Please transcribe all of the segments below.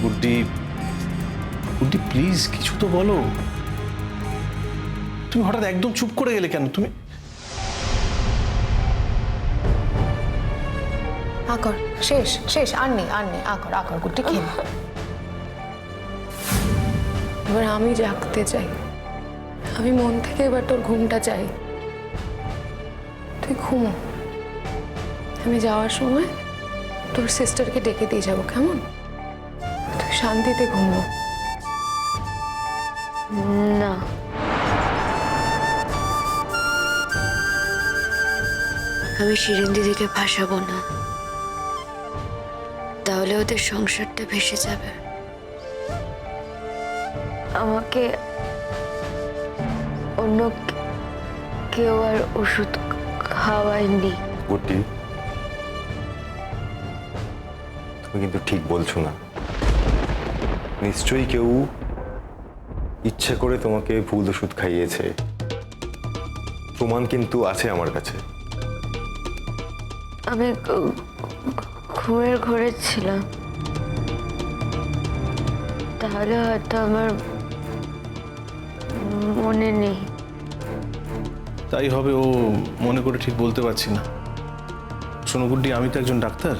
গুড্ডি, গুড্ডি please কিছু তো বলো। তুমি হঠাৎ একদম চুপ করে গেলে কেন? তুমি আকর, শেষ শেষ, আর নেই আর নেই, আকর আকর গুড্ডি, খেয়ে নে। এবার আমি জাগতে চাই, আমি মন থেকে এবার তোর ঘুমটা চাই। তুই ঘুমো, আমি যাওয়ার সময় তোর সিস্টারকে ডেকে দিয়ে যাবো, কেমন? তুই শান্তিতে ঘুমো। না, আমি শিরিন দিদিকে ভাসাবো না, তাহলে ওদের সংসারটা ভেসে যাবে। আমাকে অন্য কেউ আর ওষুধ খাওয়ায়নি। গুড্ডি, তুমি কিন্তু ঠিক বলছো না। নিশ্চয়ই কেউ ইচ্ছে করে তোমাকে ভুল ওষুধ খাইয়েছে। প্রমাণ কিন্তু আছে আমার কাছে। আমি ঘুমের ঘরে ছিলাম, তাহলে হয়তো আমার মনে নেই। তাই হবে, ও মনে করে ঠিক বলতে পারছি না। শোনো গুড্ডি, আমি তো একজন ডাক্তার।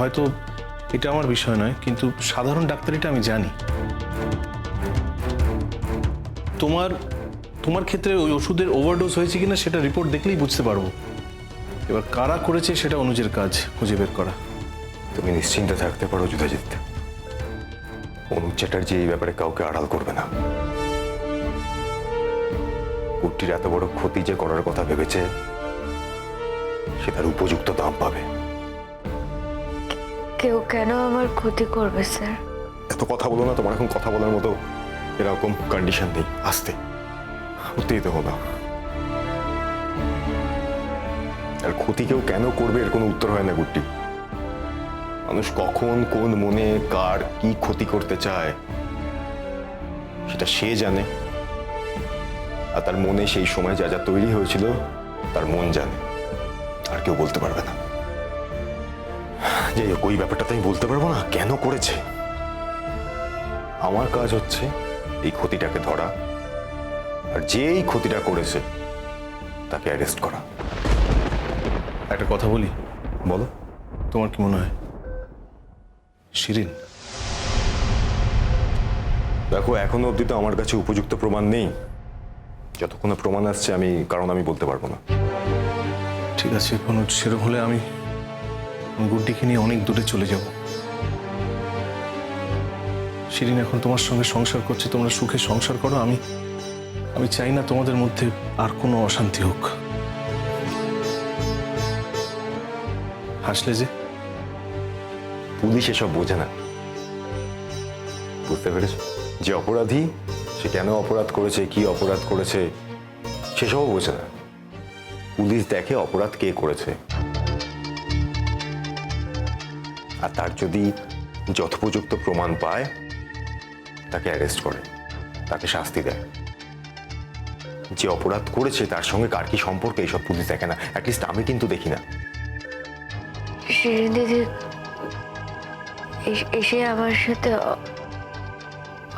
হয়তো এটা আমার বিষয় নয়, কিন্তু সাধারণ ডাক্তারিটা আমি জানি। তোমার তোমার ক্ষেত্রে ওই ওষুধের ওভারডোজ হয়েছে কিনা সেটা রিপোর্ট দেখলেই বুঝতে পারবো। এবার কারা করেছে সেটা অনুজের কাজ খুঁজে বের করা। তুমি নিশ্চিন্তে থাকতে পারো যুধাজিৎ, অনুজ চ্যাটার্জি এই ব্যাপারে কাউকে আড়াল করবে না। গুড্ডির এত বড় ক্ষতি যে করার কথা ভেবেছে, সে তার উপযুক্ত দাম পাবে। কেউ কেন আমার ক্ষতি করবে স্যার? এত কথা বলো না, তোমার এখন কথা বলার মতো এরকম কন্ডিশন নেই। আস্তে উত্তেজিত হো না। আর ক্ষতি কেউ কেন করবে এর কোনো উত্তর হয় না গুড্ডি। মানুষ কখন কোন মনে কার কি ক্ষতি করতে চায় সেটা সে জানে, আর তার মনে সেই সময় যা যা তৈরি হয়েছিল তার মন জানে, আর কেউ বলতে পারবে না। যাই হোক, ওই ব্যাপারটা তো আমি বলতে পারবো না কেন করেছে। আমার কাজ হচ্ছে এই ক্ষতিটাকে ধরা, আর যে এই ক্ষতিটা করেছে তাকে অ্যারেস্ট করা। একটা কথা বলি, বলো। তোমার কি মনে হয় শিরিন? দেখো, এখনো অবধি তো আমার কাছে উপযুক্ত প্রমাণ নেই। যতক্ষণ না প্রমাণ আসছে আমি বলতে পারবো না। ঠিক আছে, কোনো সেরকম হলে আমি গুড্ডিকে নিয়ে অনেক দূরে চলে যাব। শিরিন এখন তোমার সঙ্গে সংসার করছে, তোমরা সুখে সংসার করো। আমি চাই না তোমাদের মধ্যে আর কোনো অশান্তি হোক। হাসলে যে? পুলিশ এসব বোঝে না, বুঝতে পেরেছ? যে অপরাধী সে কেন অপরাধ করেছে, কি অপরাধ করেছে সেসবও বোঝে না। পুলিশ দেখে অপরাধ কে করেছে, আর তার যদি যথোপযুক্ত প্রমাণ পায় তাকে অ্যারেস্ট করে, তাকে শাস্তি দেয়। যে অপরাধ করেছে তার সঙ্গে কার কি সম্পর্ক এইসব পুলিশ দেখে না। অ্যাটলিস্ট আমি কিন্তু দেখি না। শিরিন দিদি এসে আমার সাথে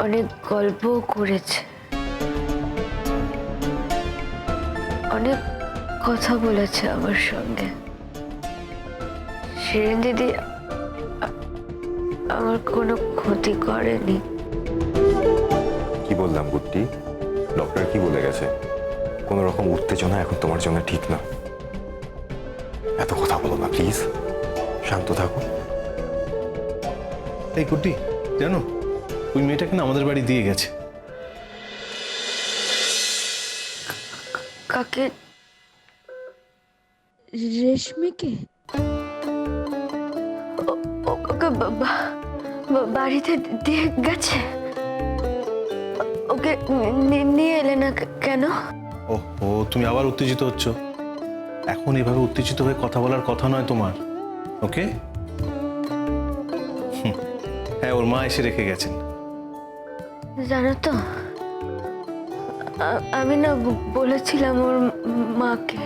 অনেক গল্প করেছে, অনেক কথা বলেছে আমার সঙ্গে। শিরিন দিদি আমার কোনো ক্ষতি করেনি। কি বললাম গুড্ডি? ডক্টর কি বলে গেছে? কোন রকম উত্তেজনা এখন তোমার জন্য ঠিক না। এত কথা বলো না প্লিজ, শান্ত থাকো। এই গুড্ডি, জানো ওই মেয়েটাকে না আমাদের বাড়ি দিয়ে গেছে। কাকে? রেশমিকে? ওকে বাড়িতে দিয়ে গেছে? ওকে নিয়ে এলে না কেন? ও তুমি আবার উত্তেজিত হচ্ছ। এখন এভাবে উত্তেজিত হয়ে কথা বলার কথা নয় তোমার, ওকে? হ্যাঁ, ওর মা এসে রেখে গেছেন। জানো তো, আমি না বলেছিলাম ওর মাকে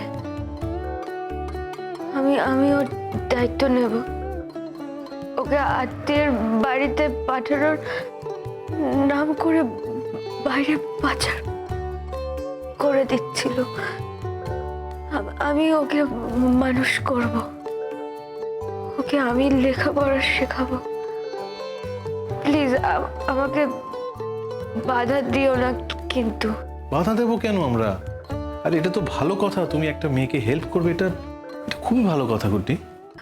আমি ওর দায়িত্ব নেব। ওকে আত্মীয়ের বাড়িতে পাঠানোর নাম করে বাইরে পাচার করে দিচ্ছিল। আমি ওকে মানুষ করব, ওকে আমি লেখাপড়া শেখাবো। প্লিজ আমাকে বাধা দিও না কিন্তু। বাধা দেবো কেন আমরা? আর এটা তো ভালো কথা, তুমি একটা মেয়েকে হেল্প করবে, এটা এটা খুবই ভালো কথা গুড্ডি।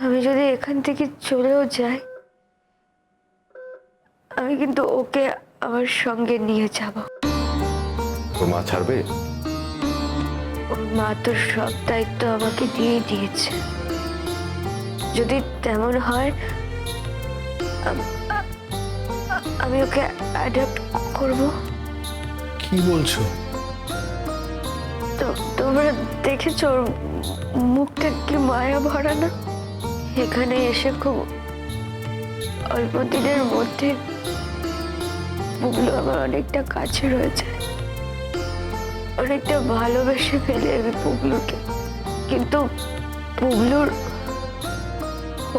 আমি যদি এখান থেকে চলেও যাই, আমি কিন্তু ওকে আমার সঙ্গে নিয়ে যাব। তোর মা ছাড়বে? ওর মা তো সব দায়িত্ব আমাকে দিয়ে দিয়েছে। যদি তেমন হয় আমি ওকে অ্যাডাপ্ট করব। কি বলছো? তো তোমরা দেখেছো ওর মুখটা কি মায়া ভরা না? এখানে এসে খুব অল্প দিনের মধ্যে পুবলু আমার অনেকটা কাছে রয়েছে। অনেকটা ভালোবেসে ফেলে আমি পুবলুকে, কিন্তু পুবলুর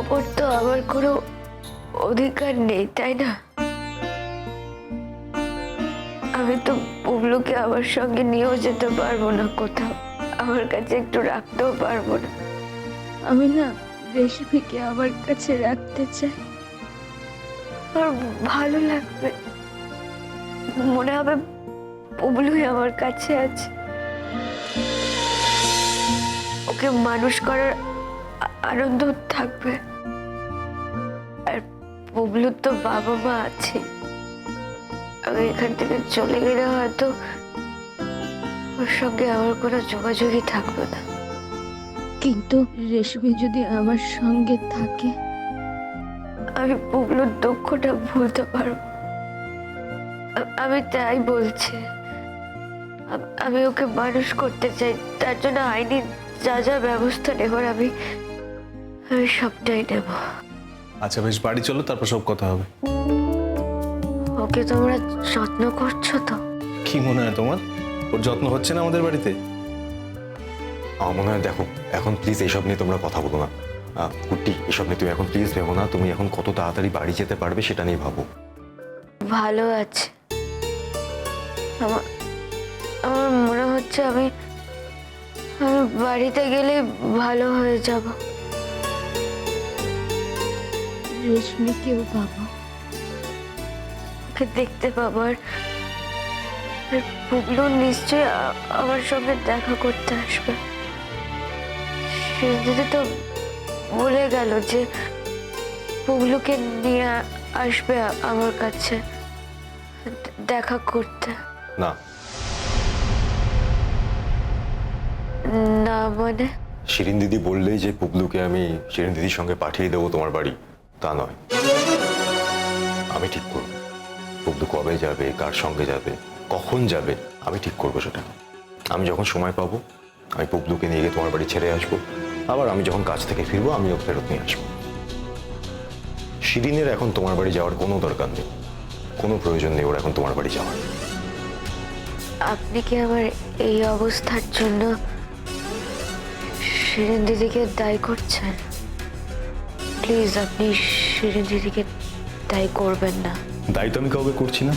ওপর তো আমার কোনো অধিকার নেই, তাই না? আমি তো পুবলুকে আমার সঙ্গে নিয়েও যেতে পারবো না কোথাও, আমার কাছে একটু রাখতেও পারবো না। আমি না রেশমিকে আমার কাছে রাখতে চাই। আমার ভালো লাগবে, মনে হবে পুবলুই আমার কাছে আছে। ওকে মানুষ করার আনন্দ থাকবে। আর পুবলুর তো বাবা মা আছে। আমি এখান থেকে চলে গেলে হয়তো ওর সঙ্গে আমার কোনো যোগাযোগই থাকবে না। কিন্তু রেশমি যদি আমার সঙ্গে থাকে, আমি পুবলুর দুঃখটা ভুলতে পারবো। আমি তাই বলছি, আমি ওকে মানুষ করতে চাই। তার জন্য আইনি যা যা ব্যবস্থা নেবার আমি সবটাই নেব। আচ্ছা বেশ, বাড়ি চলো, তারপর সব কথা হবে। ওকে তোমরা যত্ন করছো তো? কি মনে হয় তোমার, ওর যত্ন হচ্ছে না আমাদের বাড়িতে? আমার মনে হয়, দেখো এখন প্লিজ এইসব নিয়ে তোমরা কথা বলো না। কুট্টি, এসব নিয়ে তুমি এখন প্লিজ ভেবো না। তুমি এখন কত তাড়াতাড়ি বাড়ি যেতে পারবে সেটা নিয়ে ভাবো। ভালো আছে। আমার আমার মনে হচ্ছে আমি বাড়িতে গেলে ভালো হয়ে যাব। রেশমিকেও পাবো। ওকে দেখতে পাবো। আর পুবলু নিশ্চয়ই আমার সঙ্গে দেখা করতে আসবে। সে দিদি তো বলে গেল যে পুবলুকে নিয়ে আসবে আমার কাছে দেখা করতে। না না মানে? শিরিন দিদি বললেই যে পুবলুকে আমি শিরিন দিদির সঙ্গে পাঠিয়ে দেবো তোমার বাড়ি, তা নয়। আমি ঠিক করব পুবলু কবে যাবে, কার সঙ্গে যাবে, কখন যাবে, আমি ঠিক করবো সেটা। আমি যখন সময় পাবো আমি পুবলুকে নিয়ে গিয়ে তোমার বাড়ি ছেড়ে আসবো। আবার আমি যখন কাজ থেকে ফিরবো আমিও ফেরত নিয়ে আসবো। শিরিনের এখন তোমার বাড়ি যাওয়ার কোনো দরকার নেই, কোনো প্রয়োজন নেই ওর এখন তোমার বাড়ি যাওয়ার। আপনি কি আমার এই অবস্থার জন্য শিরিন দিদিকে দায়ী করছেন? প্লিজ আপনি শিরিন দিদিকে দায়ী করবেন না। দায়ী তো আমি কাউকে করছি না।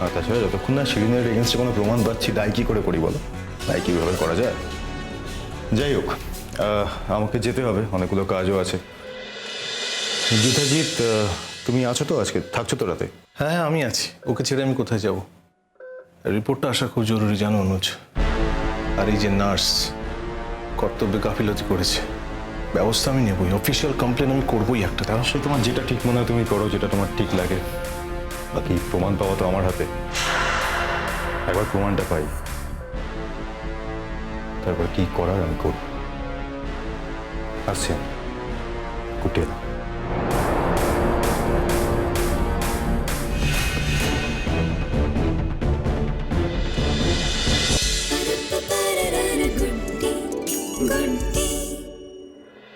আর তাছাড়া যতক্ষণ না শিরিনের এগেনস্টে কোনো প্রমাণ পাচ্ছি, দায়ী কি করে করি বলো? দায়ী কীভাবে করা যায়? যাই হোক, আমাকে যেতে হবে, অনেকগুলো কাজও আছে। জিতাজিৎ, তুমি আছো তো আজকে? থাকছো তো রাতে? হ্যাঁ হ্যাঁ, আমি আছি। ওকে ছেড়ে আমি কোথায় যাব? রিপোর্টটা আসা খুব জরুরি, জানো অনুজ। আর এই যে নার্স কর্তব্যে গাফিলতি করেছে, ব্যবস্থা আমি নেবই, অফিসিয়াল কমপ্লেন আমি করবোই একটা। তার সে তোমার যেটা ঠিক মনে হয় তুমি করো, যেটা তোমার ঠিক লাগে। বাকি প্রমাণ পাওয়া তো আমার হাতে। একবার প্রমাণটা পাই, তারপর কি করার আমি করব। আসছি, কুটিয়ে দাও।